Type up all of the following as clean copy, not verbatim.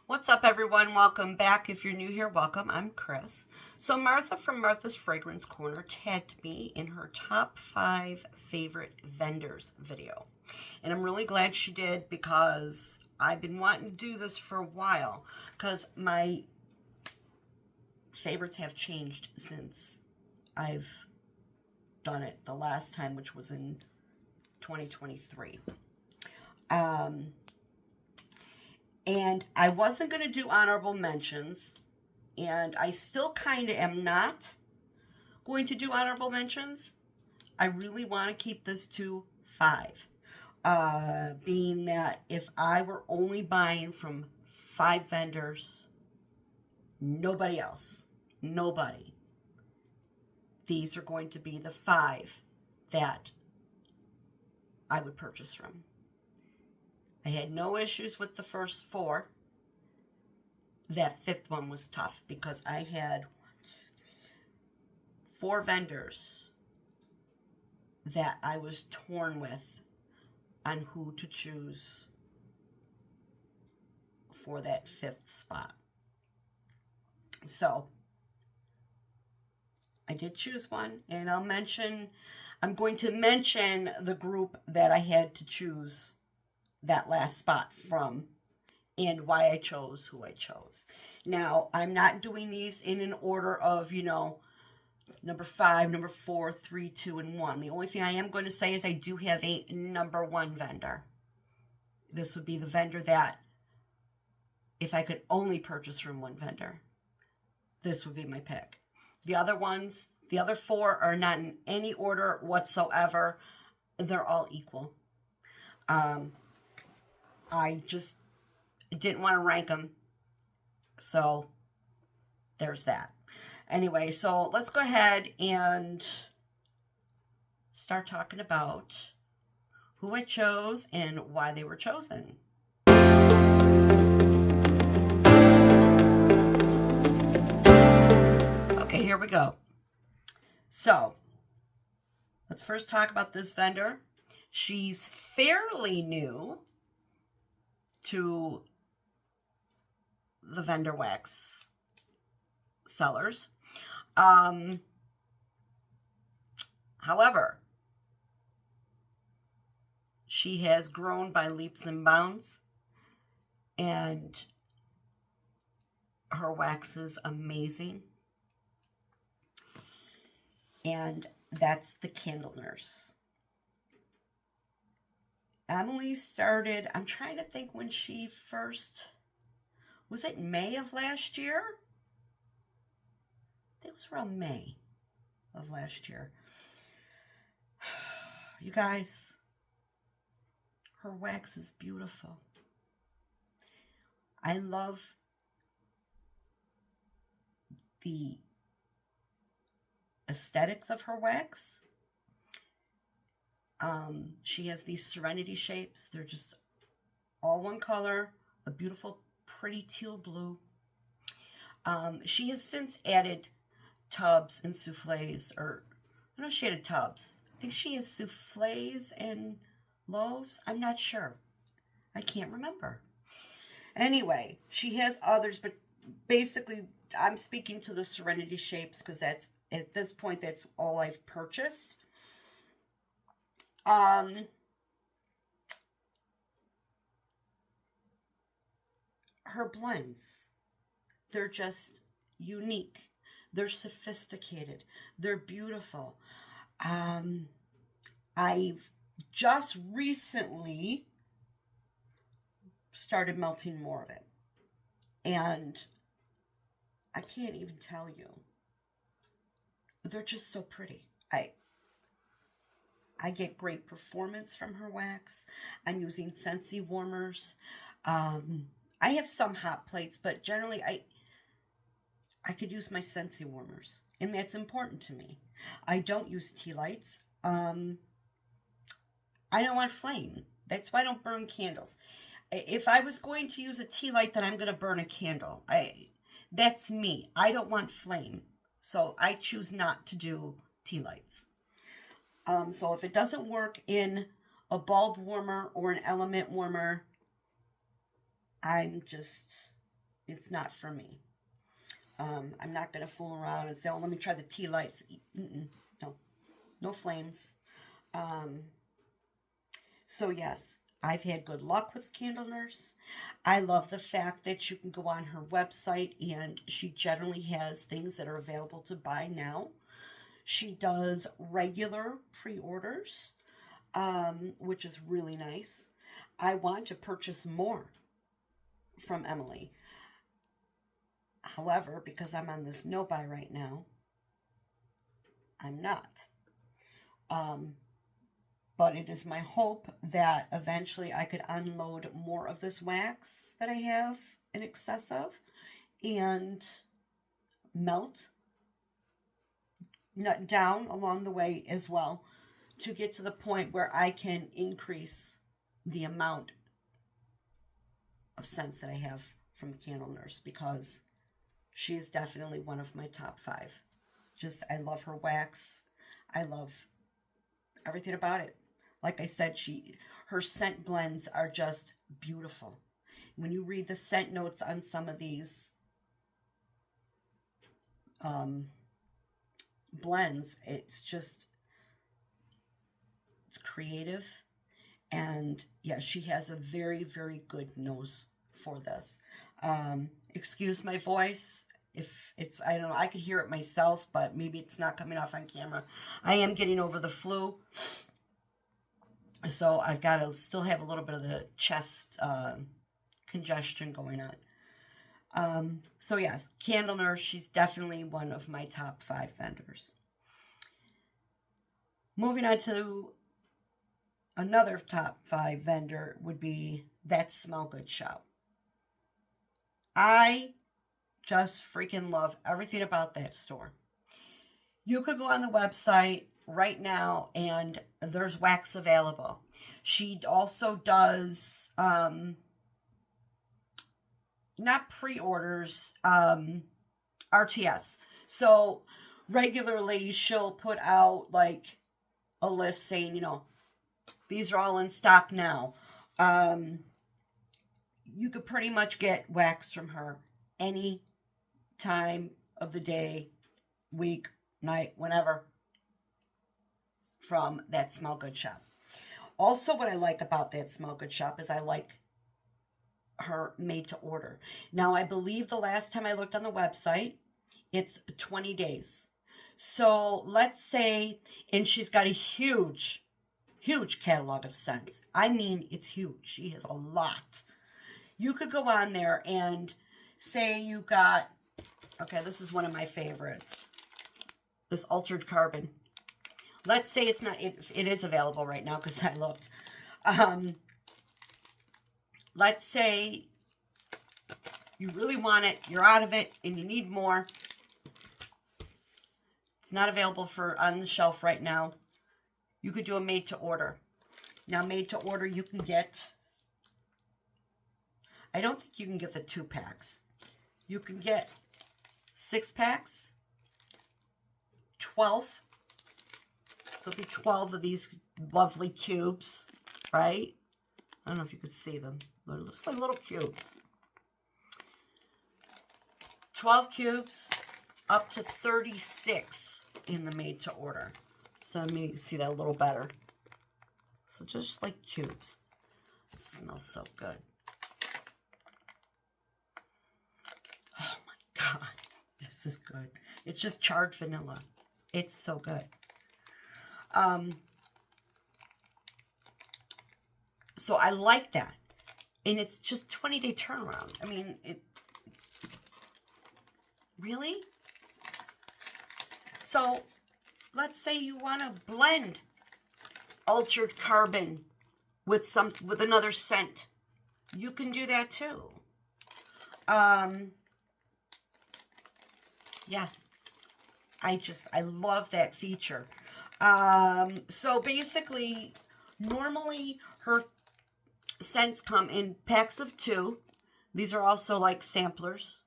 What's up, everyone? Welcome back. If you're new here, welcome. I'm Chris. So, Martha from Martha's Fragrance Corner tagged me in her top 5 favorite vendors video. And I'm really glad she did because I've been wanting to do this for a while because my favorites have changed since I've done it the last time, which was in 2023. And I wasn't going to do honorable mentions, and I still kind of am not going to do honorable mentions. I really want to keep this to 5. Being that if I were only buying from 5 vendors, nobody else, nobody, these are going to be the 5 that I would purchase from. I had no issues with the first 4. That 5th one was tough because I had 4 vendors that I was torn with on who to choose for that 5th spot. So I did choose one, and I'm going to mention the group that I had to choose that last spot from and why I chose who I chose. Now, I'm not doing these in an order of, number 5, number 4, 3, 2, and 1. The only thing I am going to say is I do have a number 1 vendor. This would be the vendor that, if I could only purchase from one vendor, this would be my pick. The other ones, the other 4 are not in any order whatsoever. They're all equal. I just didn't want to rank them. So there's that. Anyway, so let's go ahead and start talking about who I chose and why they were chosen. Okay, here we go. So let's first talk about this vendor. She's fairly new to the vendor wax sellers. However, she has grown by leaps and bounds, and her wax is amazing. And that's the Candle Nurse. Emily started, I'm trying to think when she first, was it May of last year? I think it was around May of last year. You guys, her wax is beautiful. I love the aesthetics of her wax. She has these serenity shapes. They're just all one color, a beautiful, pretty teal blue. She has since added tubs and souffles, or I don't know if she added tubs. I think she has souffles and loaves. I'm not sure. I can't remember. Anyway, she has others, but basically, I'm speaking to the serenity shapes because that's, at this point, that's all I've purchased. Her blends, they're just unique. They're sophisticated. They're beautiful. I've just recently started melting more of it. And I can't even tell you. They're just so pretty. I get great performance from her wax. I'm using Scentsy warmers. I have some hot plates, but generally I could use my Scentsy warmers, and that's important to me. I don't use tea lights. I don't want flame. That's why I don't burn candles. If I was going to use a tea light, then I'm going to burn a candle. That's me. I don't want flame, so I choose not to do tea lights. So if it doesn't work in a bulb warmer or an element warmer, I'm just It's not for me. I'm not going to fool around and say, oh, let me try the tea lights. No, no flames. So yes, I've had good luck with Candle Nurse. I love the fact that you can go on her website and she generally has things that are available to buy now. She does regular pre-orders, which is really nice. I want to purchase more from Emily. However, because I'm on this no buy right now, I'm not. Um, but it is my hope that eventually I could unload more of this wax that I have in excess of and melt down along the way as well to get to the point where I can increase the amount of scents that I have from Candle Nurse, because she is definitely one of my top 5. Just, I love her wax. I love everything about it. Like I said, her scent blends are just beautiful. When you read the scent notes on some of these blends, it's creative. And yeah, she has a very, very good nose for this. Excuse my voice. If it's, I don't know, I could hear it myself, but maybe it's not coming off on camera. I am getting over the flu. So I've got to still have a little bit of the chest congestion going on. So yes, Candle Nurse, she's definitely one of my top 5 vendors. Moving on to another top 5 vendor would be That Smell Good Shop. I just freaking love everything about that store. You could go on the website right now and there's wax available. She also does not pre-orders, RTS. So regularly she'll put out like a list saying, these are all in stock now. You could pretty much get wax from her any time of the day, week, night, whenever, from That Smell Good Shop. Also, what I like about That Smell Good Shop is I like her made to order. Now, I believe the last time I looked on the website, it's 20 days. So let's say, and she's got a huge catalog of scents. I mean, it's huge. She has a lot. You could go on there and say you got, okay, this is one of my favorites, this Altered Carbon. Let's say it's not, it is available right now because I looked. Let's say you really want it, you're out of it, and you need more. It's not available for on the shelf right now. You could do a made to order. Now, made to order, you can get, I don't think you can get the 2-packs. You can get 6-packs, 12. So it'll be 12 of these lovely cubes, right? I don't know if you can see them. They're just like little cubes. 12 cubes, up to 36 in the made to order. So let me see that a little better. So just like cubes. It smells so good. Oh my God, this is good. It's just charred vanilla. It's so good. So I like that. And it's just 20-day turnaround. I mean, really? So let's say you want to blend Altered Carbon with another scent. You can do that too. Yeah. I love that feature. So basically, normally her scents come in packs of 2. These are also like samplers.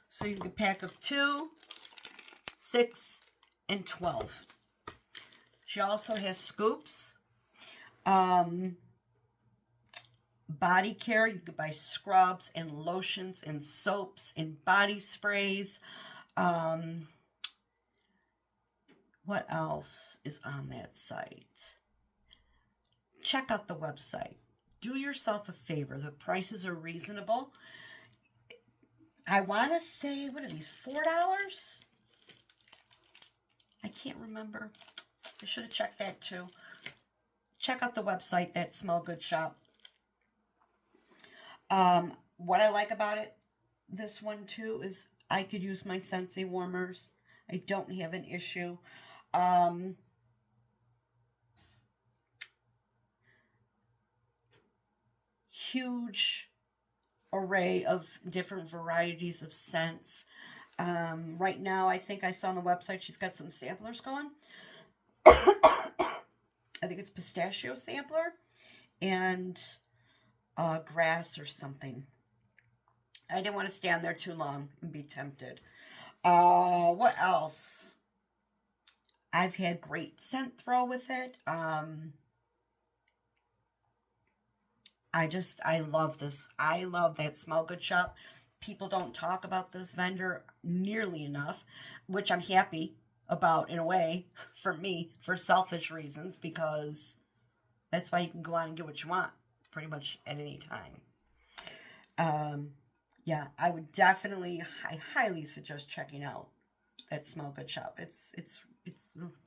So you get a pack of 2, 6, and 12. She also has scoops. body care. You can buy scrubs and lotions and soaps and body sprays. Um, what else is on that site? Check out the website. Do yourself a favor. The prices are reasonable. I want to say, what are these, $4? I can't remember. I should have checked that too. Check out the website, that Smell Good Shop. What I like about it, this one too, is I could use my Scentsy warmers. I don't have an issue. Huge array of different varieties of scents. Right now, I think I saw on the website she's got some samplers going. I think it's pistachio sampler and grass or something. I didn't want to stand there too long and be tempted. What else? I've had great scent throw with it. I love this. I love that Smell Good Shop. People don't talk about this vendor nearly enough, which I'm happy about in a way for me, for selfish reasons, because that's why you can go on and get what you want pretty much at any time. Yeah, I would definitely, I highly suggest checking out that Smell Good Shop. It's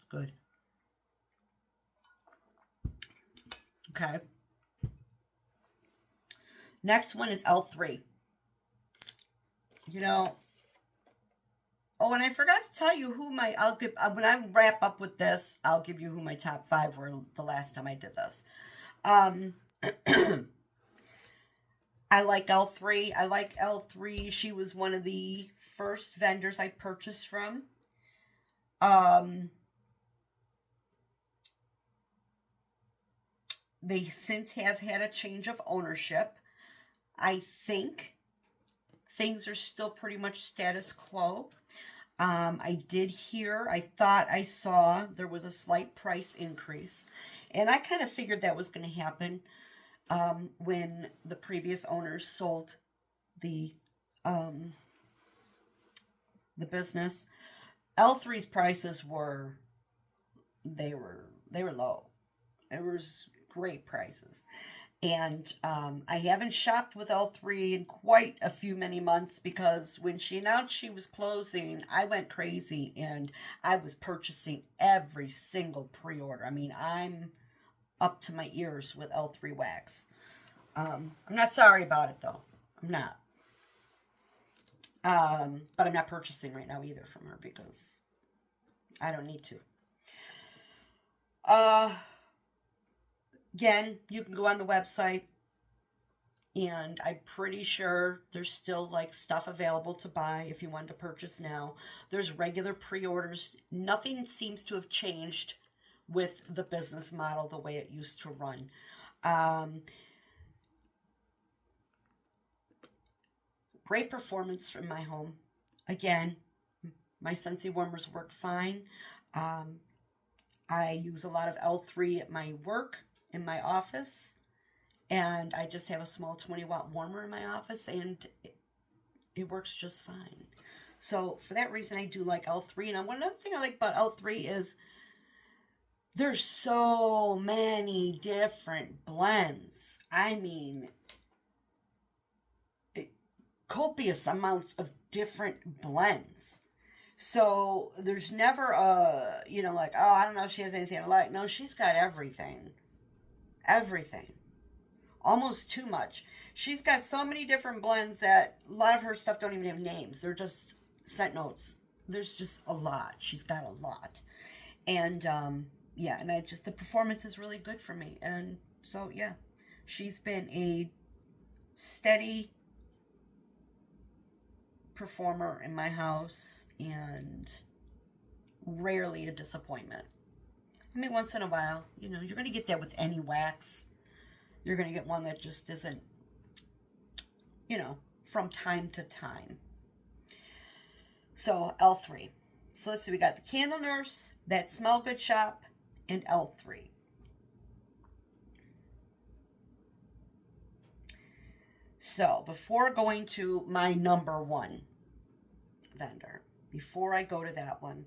good. Okay. Next one is L3. You know, oh, and I forgot to tell you who I'll give, when I wrap up with this, I'll give you who my top 5 were the last time I did this. I like L3. I like L3. She was one of the first vendors I purchased from. They since have had a change of ownership. I think things are still pretty much status quo. I did hear, I thought I saw there was a slight price increase. And I kind of figured that was going to happen when the previous owners sold the business. L3's prices were low. It was great prices. And I haven't shopped with L3 in quite a few many months because when she announced she was closing, I went crazy and I was purchasing every single pre-order. I mean, I'm up to my ears with L3 wax. I'm not sorry about it though. I'm not. But I'm not purchasing right now either from her because I don't need to. Again, you can go on the website and I'm pretty sure there's still like stuff available to buy if you want to purchase now. There's regular pre-orders. Nothing seems to have changed with the business model the way it used to run. Great performance from my home. Again, my Scentsy warmers work fine. I use a lot of L3 at my work, in my office, and I just have a small 20-watt warmer in my office, and it works just fine. So for that reason, I do like L3. And one other thing I like about L3 is there's so many different blends. I mean, copious amounts of different blends. So there's never like, oh, I don't know if she has anything I like. No, she's got everything. Everything. Almost too much. She's got so many different blends that a lot of her stuff don't even have names. They're just scent notes. There's just a lot. She's got a lot. And, yeah, and the performance is really good for me. And so, yeah, she's been a steady performer in my house and rarely a disappointment. I mean, once in a while, you're going to get that with any wax. You're going to get one that just isn't, from time to time. So, L3. So, let's see. We got the Candle Nurse, that Smell Good Shop, and L3. So before going to my number one vendor, before I go to that one,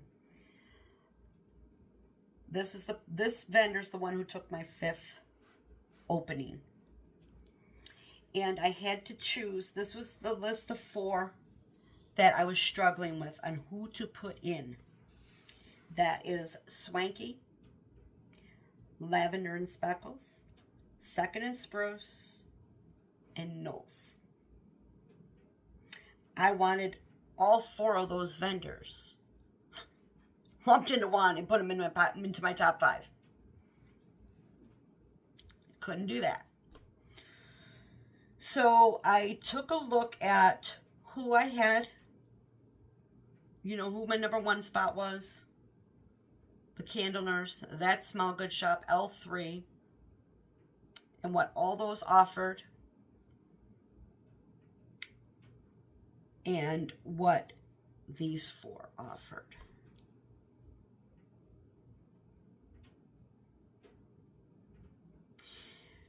this vendor's the one who took my fifth opening. And I had to choose. This was the list of 4 that I was struggling with on who to put in. That is Swanky, Lavender and Speckles, Second and Spruce, and Knowles. I wanted all 4 of those vendors lumped into one and put them into my top 5. Couldn't do that. So I took a look at who I had, who my number 1 spot was. The Candle Nurse, That Smell Good Shop, L3, and what all those offered, and what these 4 offered.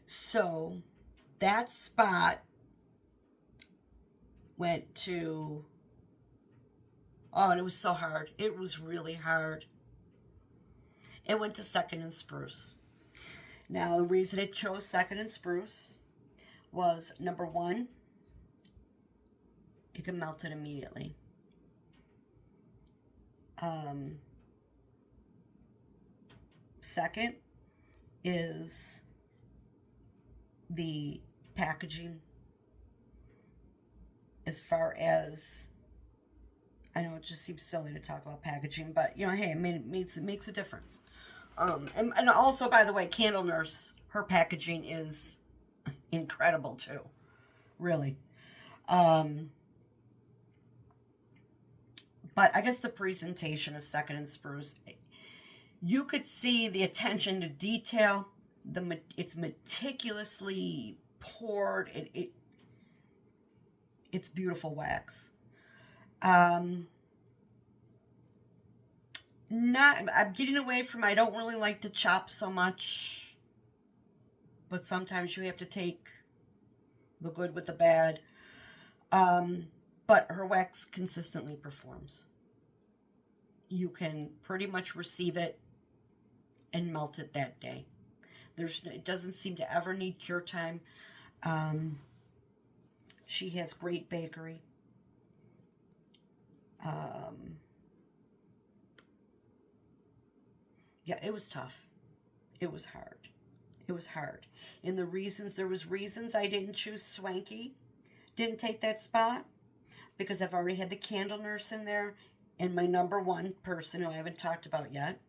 So that spot went to, and it was so hard. It was really hard. It went to Second and Spruce. Now, the reason I chose Second and Spruce was, number 1, it can melt it immediately. Second is the packaging. As far as, I know it just seems silly to talk about packaging, but hey, it makes a difference. And also, by the way, Candle Nurse, her packaging is incredible too, really. But I guess the presentation of Second and Spruce, you could see the attention to detail. It's meticulously poured. It's beautiful wax. I'm getting away from, I don't really like to chop so much, but sometimes you have to take the good with the bad. But her wax consistently performs. You can pretty much receive it and melt it that day. It doesn't seem to ever need cure time. She has great bakery. Yeah, it was tough. It was hard. It was hard. And there was reasons I didn't choose Swanky. Didn't take that spot because I've already had the Candle Nurse in there and my number 1 person who I haven't talked about yet.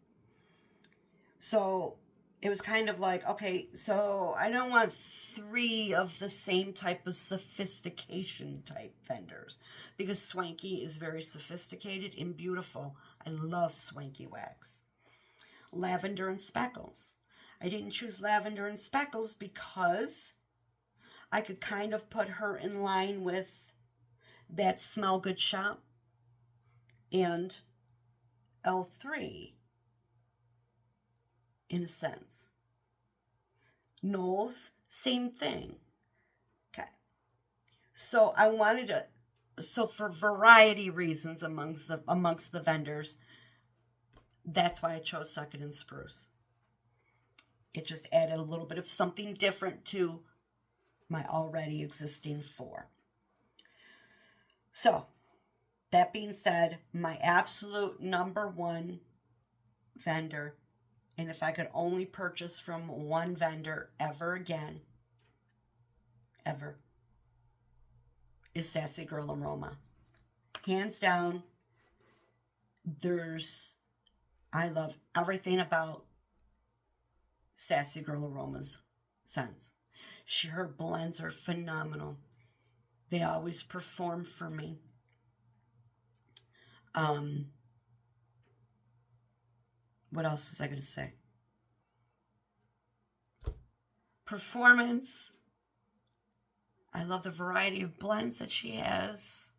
So it was kind of like, okay, so I don't want 3 of the same type of sophistication type vendors because Swanky is very sophisticated and beautiful. I love Swanky wax. Lavender and Speckles. I didn't choose Lavender and Speckles because I could kind of put her in line with That Smell Good Shop and L3 in a sense. Knowles, same thing. Okay. So I wanted to, for variety reasons amongst the vendors, that's why I chose Second and Spruce. It just added a little bit of something different to my already existing 4. So, that being said, my absolute number 1 vendor, and if I could only purchase from one vendor ever again, is Sassy Girl Aroma. Hands down, I love everything about Sassy Girl Aroma's scents. Her blends are phenomenal. They always perform for me. What else was I going to say? Performance. I love the variety of blends that she has.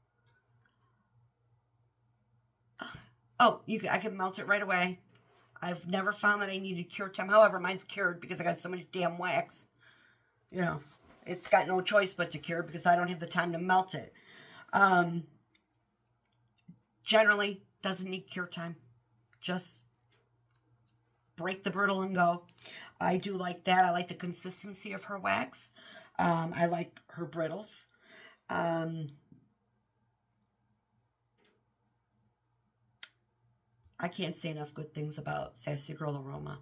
I can melt it right away. I've never found that I needed cure time. However, mine's cured because I got so much damn wax. it's got no choice but to cure because I don't have the time to melt it. Generally, doesn't need cure time. Just break the brittle and go. I do like that. I like the consistency of her wax. I like her brittles. I can't say enough good things about Sassy Girl Aroma.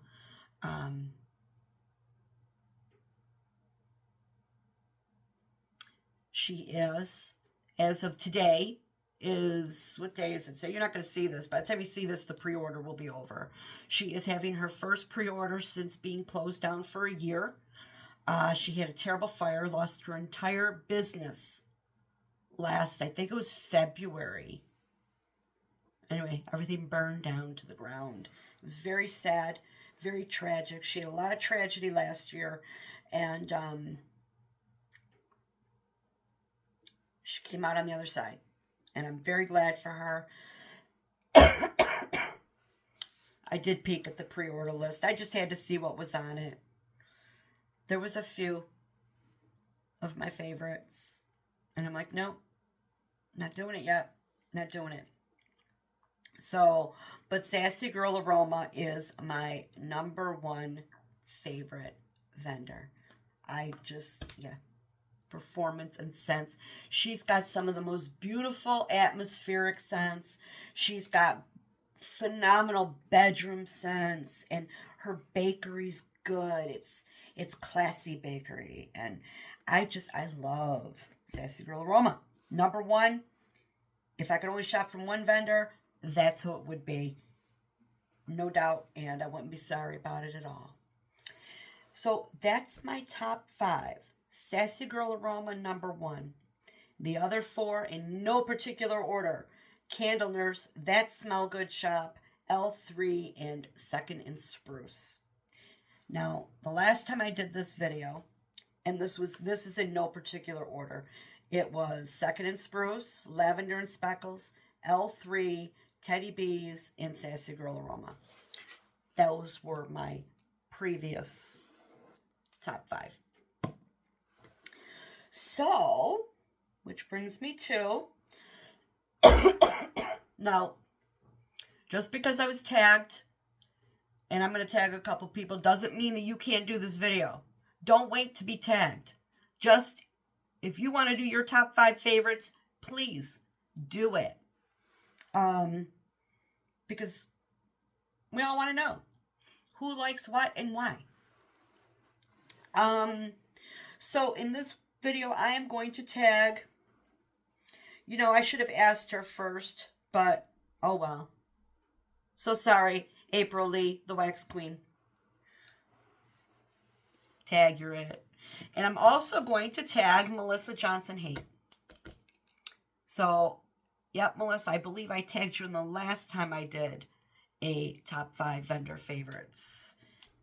She is, as of today, what day is it? So you're not going to see this. By the time you see this, the pre-order will be over. She is having her first pre-order since being closed down for a year. She had a terrible fire, lost her entire business last, I think it was February. Anyway, everything burned down to the ground. Very sad, very tragic. She had a lot of tragedy last year, and she came out on the other side. And I'm very glad for her. I did peek at the pre-order list. I just had to see what was on it. There was a few of my favorites. And I'm like, nope, not doing it yet. Not doing it. So, but Sassy Girl Aroma is my #1 favorite vendor. Performance and scents. She's got some of the most beautiful atmospheric scents. She's got phenomenal bedroom scents, and her bakery's good. It's classy bakery, and I love Sassy Girl Aroma. #1, if I could only shop from one vendor, that's who it would be. No doubt, and I wouldn't be sorry about it at all. So that's my top 5. Sassy Girl Aroma, #1. The other 4, in no particular order: Candle Nurse, That Smell Good Shop, L3, and Second and Spruce. Now, the last time I did this video, and this is in no particular order, it was Second and Spruce, Lavender and Speckles, L3, Teddy Bees, and Sassy Girl Aroma. Those were my previous top 5. So, which brings me to, now, just because I was tagged, and I'm going to tag a couple people, doesn't mean that you can't do this video. Don't wait to be tagged. Just, if you want to do your top 5 favorites, please do it. Because we all want to know who likes what and why. So in this video, I am going to tag, I should have asked her first, but oh well. So sorry, April Lee, the Wax Queen. Tag, you're it. And I'm also going to tag Melissa Johnson Haight. So, yep, Melissa, I believe I tagged you in the last time I did a top 5 vendor favorites.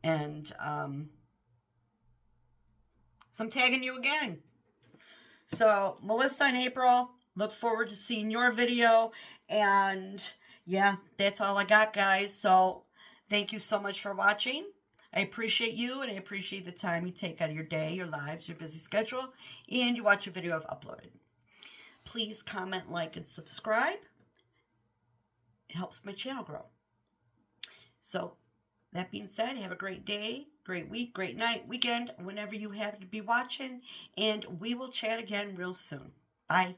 And, so I'm tagging you again. So, Melissa and April, look forward to seeing your video. And, yeah, that's all I got, guys. So, thank you so much for watching. I appreciate you, and I appreciate the time you take out of your day, your lives, your busy schedule, and you watch a video I've uploaded. Please comment, like, and subscribe. It helps my channel grow. So, that being said, have a great day, great week, great night, weekend, whenever you happen to be watching, and we will chat again real soon. Bye.